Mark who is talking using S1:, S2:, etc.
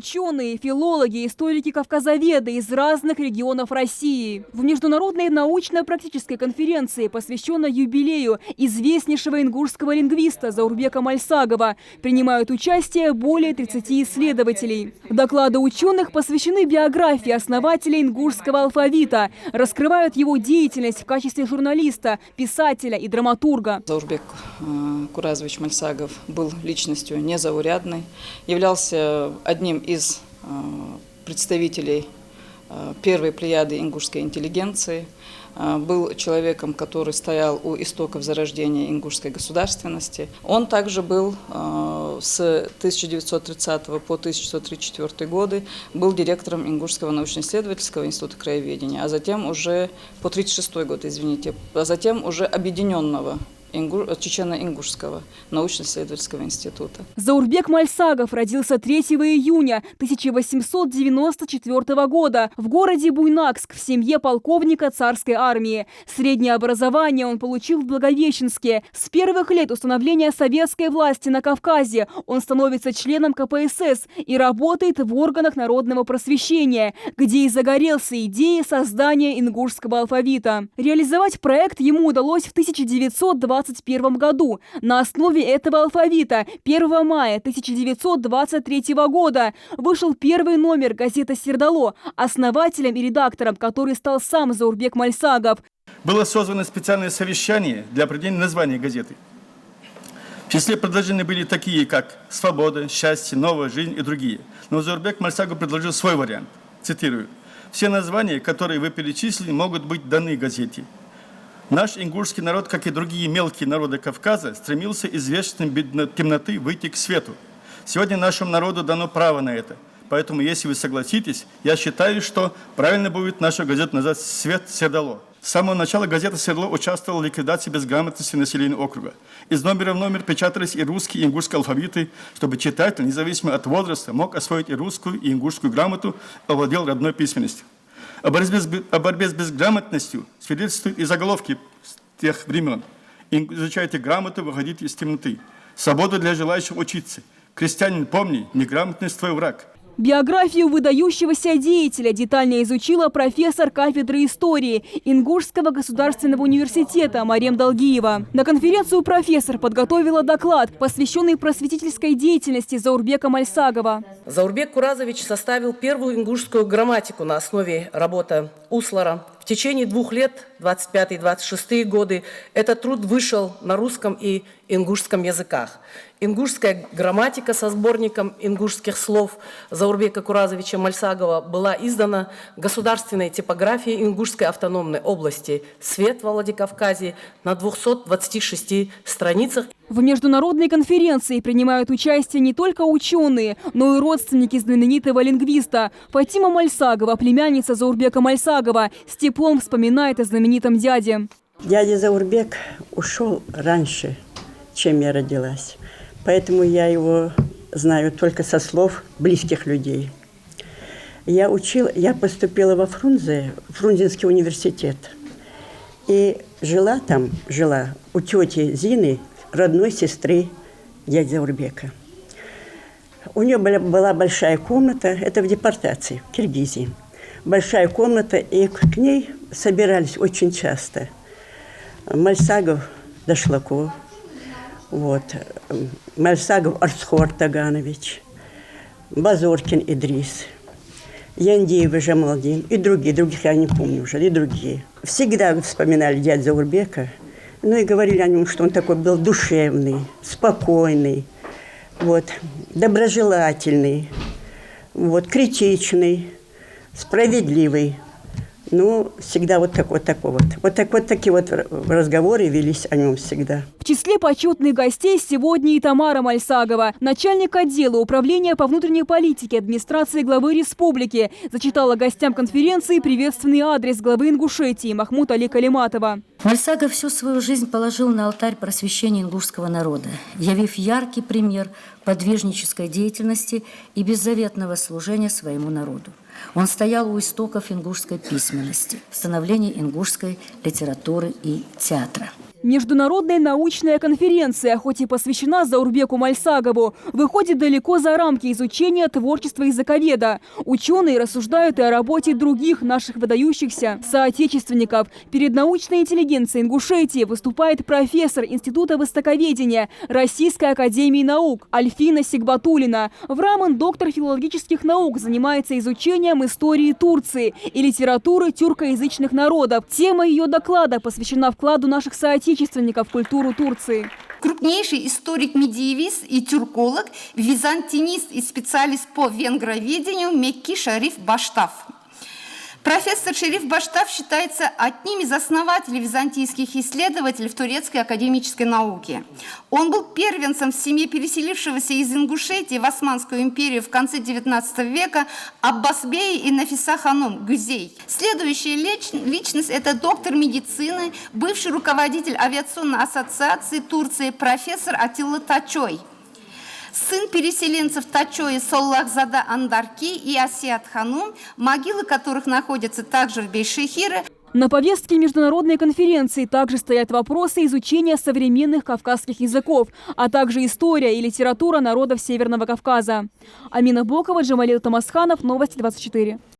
S1: ученые, филологи, историки-кавказоведы из разных регионов России. В международной научно-практической конференции, посвященной юбилею известнейшего ингушского лингвиста Заурбека Мальсагова, принимают участие более 30 исследователей. Доклады ученых посвящены биографии основателя ингушского алфавита, раскрывают его деятельность в качестве журналиста, писателя и драматурга.
S2: Заурбек Куразович Мальсагов был личностью незаурядной, являлся одним из представителей первой плеяды ингушской интеллигенции, был человеком, который стоял у истоков зарождения ингушской государственности. Он также был с 1930 по 1934 годы был директором Ингушского научно-исследовательского института краеведения, а затем уже по 1936 год, извините, а затем уже объединенного Чечено-Ингушского научно-исследовательского института.
S1: Заурбек Мальсагов родился 3 июня 1894 года в городе Буйнакск в семье полковника царской армии. Среднее образование он получил в Благовещенске. С первых лет установления советской власти на Кавказе он становится членом КПСС и работает в органах народного просвещения, где и загорелся идеей создания ингушского алфавита. Реализовать проект ему удалось в 1921 году. На основе этого алфавита 1 мая 1923 года вышел первый номер газеты «Сердало», основателем и редактором который стал сам Заурбек Мальсагов.
S3: Было создано специальное совещание для определения названия газеты. В числе предложений были такие, как «Свобода», «Счастье», «Новая жизнь» и другие. Но Заурбек Мальсагов предложил свой вариант. Цитирую. «Все названия, которые вы перечислили, могут быть даны газете. Наш ингушский народ, как и другие мелкие народы Кавказа, стремился из вечной темноты выйти к свету. Сегодня нашему народу дано право на это. Поэтому, если вы согласитесь, я считаю, что правильно будет нашу газету назвать «Свет Сердало». С самого начала газета «Сердало» участвовала в ликвидации безграмотности населения округа. Из номера в номер печатались и русские, и ингушские алфавиты, чтобы читатель, независимо от возраста, мог освоить и русскую, и ингушскую грамоту, овладел родной письменностью. О борьбе с безграмотностью свидетельствуют и заголовки тех времен. Изучайте грамоту, выходите из темноты. Свобода для желающих учиться. Крестьянин, помни, неграмотность твой враг.
S1: Биографию выдающегося деятеля детально изучила профессор кафедры истории Ингушского государственного университета Марем Долгиева. На конференцию профессор подготовила доклад, посвященный просветительской деятельности Заурбека Мальсагова.
S4: Заурбек Куразович составил первую ингушскую грамматику на основе работы Услара. В течение 2 лет, 25-26 годы, этот труд вышел на русском и ингушском языках. Ингушская грамматика со сборником ингушских слов Заурбека Куразовича Мальсагова была издана государственной типографией Ингушской автономной области «Свет» во Владикавказе на 226 страницах.
S1: В международной конференции принимают участие не только ученые, но и родственники знаменитого лингвиста. Фатима Мальсагова, племянница Заурбека Мальсагова, с теплом вспоминает о знаменитом дяде.
S5: Дядя Заурбек ушел раньше, чем я родилась. Поэтому я его знаю только со слов близких людей. Я поступила во Фрунзенский университет. И жила у тети Зины, родной сестры дяди Заурбека. У нее была большая комната, это в депортации, в Киргизии. Большая комната, и к ней собирались очень часто Мальсагов, Дашлаков, Мальсагов Арцхор Таганович, Базоркин Идрис, Яндеева Жамалдин и других я не помню уже, и другие. Всегда вспоминали дядю Заурбека, и говорили о нем, что он такой был душевный, спокойный, доброжелательный, критичный, справедливый. Всегда такие разговоры велись о нем всегда.
S1: В числе почетных гостей сегодня и Тамара Мальсагова, начальник отдела управления по внутренней политике администрации главы республики, зачитала гостям конференции приветственный адрес главы Ингушетии Махмута Али Калиматова.
S6: Мальсагов всю свою жизнь положил на алтарь просвещения ингушского народа, явив яркий пример подвижнической деятельности и беззаветного служения своему народу. Он стоял у истоков ингушской письменности, становления ингушской литературы и театра.
S1: Международная научная конференция, хоть и посвящена Заурбеку Мальсагову, выходит далеко за рамки изучения творчества языковеда. Ученые рассуждают и о работе других наших выдающихся соотечественников. Перед научной интеллигенцией Ингушетии выступает профессор Института востоковедения Российской академии наук Альфина Сигбатулина. Враман, доктор филологических наук, занимается изучением истории Турции и литературы тюркоязычных народов. Тема ее доклада посвящена вкладу наших соотечественников в культуру Турции.
S7: Крупнейший историк-медиевист и тюрколог, византинист и специалист по венгроведению Мекки Шариф Баштав. Профессор Шериф Баштав считается одним из основателей византийских исследователей в турецкой академической науке. Он был первенцем в семье переселившегося из Ингушетии в Османскую империю в конце XIX века Аббасбея и Нафиса Ханум Гюзей. Следующая личность – это доктор медицины, бывший руководитель авиационной ассоциации Турции профессор Атилла Тачой. Сын переселенцев Тачои Соллахзада Андарки и Асиат Ханум, могилы которых находятся также в Бейшехире.
S1: На повестке международной конференции также стоят вопросы изучения современных кавказских языков, а также история и литература народов Северного Кавказа. Амина Бокова, Джамалил Тамасханов, Новости 24.